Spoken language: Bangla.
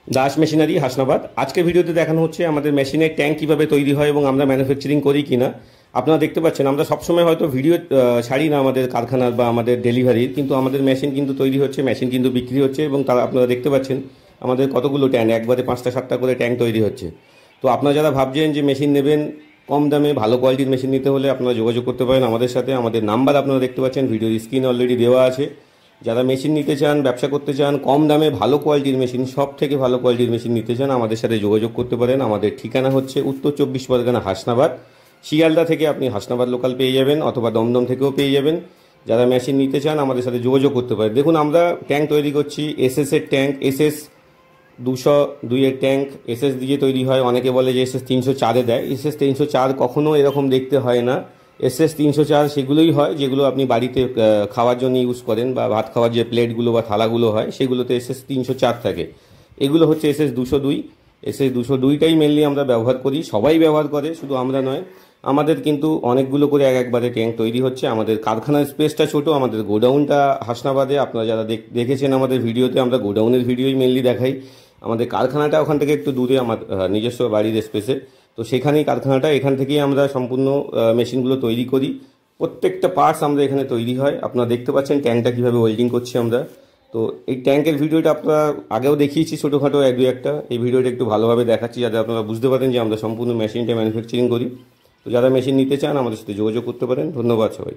দাস মেশিনারি হাসনাবাদ। আজকের ভিডিওতে দেখানো হচ্ছে আমাদের মেশিনের ট্যাঙ্ক কীভাবে তৈরি হয় এবং আমরা ম্যানুফ্যাকচারিং করি কিনা। আপনারা দেখতে পাচ্ছেন আমরা সবসময় হয়তো ভিডিও ছাড়ি না আমাদের কারখানার বা আমাদের ডেলিভারির, কিন্তু আমাদের মেশিন কিন্তু তৈরি হচ্ছে, মেশিন কিন্তু বিক্রি হচ্ছে এবং তারা আপনারা দেখতে পাচ্ছেন আমাদের কতগুলো ট্যাঙ্ক, একবারে 5টা 7টা করে ট্যাঙ্ক তৈরি হচ্ছে। তো আপনারা যারা ভাবছেন যে মেশিন নেবেন কম দামে ভালো কোয়ালিটির মেশিন নিতে হলে আপনারা যোগাযোগ করতে পারেন আমাদের সাথে। আমাদের নাম্বার আপনারা দেখতে পাচ্ছেন, ভিডিওর স্ক্রিন অলরেডি দেওয়া আছে। যারা মেশিন নিতে চান, ব্যবসা করতে চান, কম দামে ভালো কোয়ালিটির মেশিন, সব থেকে ভালো কোয়ালিটির মেশিন নিতে চান, আমাদের সাথে যোগাযোগ করতে পারেন। আমাদের ঠিকানা হচ্ছে উত্তর 24 পরগনা হাসনাবাদ। শিয়ালদা থেকে আপনি হাসনাবাদ লোকাল পেয়ে যাবেন অথবা দমদম থেকেও পেয়ে যাবেন। যারা মেশিন নিতে চান আমাদের সাথে যোগাযোগ করতে পারেন। দেখুন আমরা ট্যাঙ্ক তৈরি করছি, এসএসের ট্যাঙ্ক, এসএস 202-এর ট্যাঙ্ক এসএস দিয়ে তৈরি হয়। অনেকে বলে যে এসএস 304-এ দেয়, এসএস 304 কখনো এরকম দেখতে হয় না। এসএস 304 সেগুলোই হয় যেগুলো আপনি বাড়িতে খাওয়ার জন্য ইউজ করেন, বা ভাত খাওয়ার যে প্লেটগুলো বা থালাগুলো হয় সেগুলোতে এসএস 304 থাকে। এগুলো হচ্ছে এসএস 202। এসএস 202টাই মেনলি আমরা ব্যবহার করি, সবাই ব্যবহার করে, শুধু আমরা নয়। আমাদের কিন্তু অনেকগুলো করে একবারে ট্যাঙ্ক তৈরি হচ্ছে। আমাদের কারখানার স্পেসটা ছোট, আমাদের গোডাউনটা হাসনাবাদে। আপনারা যারা দেখেছেন আমাদের ভিডিওতে, আমরা গোডাউনের ভিডিওই মেনলি দেখাই। আমাদের কারখানাটা ওখান থেকে একটু দূরে, আমার নিজস্ব বাড়ির স্পেসে। তো সেখানেই কারখানাটা, এখান থেকেই আমরা সম্পূর্ণ মেশিনগুলো তৈরি করি। প্রত্যেকটা পার্টস আমরা এখানে তৈরি হয়। আপনারা দেখতে পাচ্ছেন ট্যাঙ্কটা কীভাবে ওয়েল্ডিং করছি আমরা। তো এই ট্যাঙ্কের ভিডিওটা আপনারা আগেও দেখিয়েছি ছোটোখাটো এক দু একটা, এই ভিডিওটা একটু ভালোভাবে দেখাচ্ছি যাতে আপনারা বুঝতে পারেন যে আমরা সম্পূর্ণ মেশিনটা ম্যানুফ্যাকচারিং করি। তো যারা মেশিন নিতে চান আমাদের সাথে যোগাযোগ করতে পারেন। ধন্যবাদ সবাই।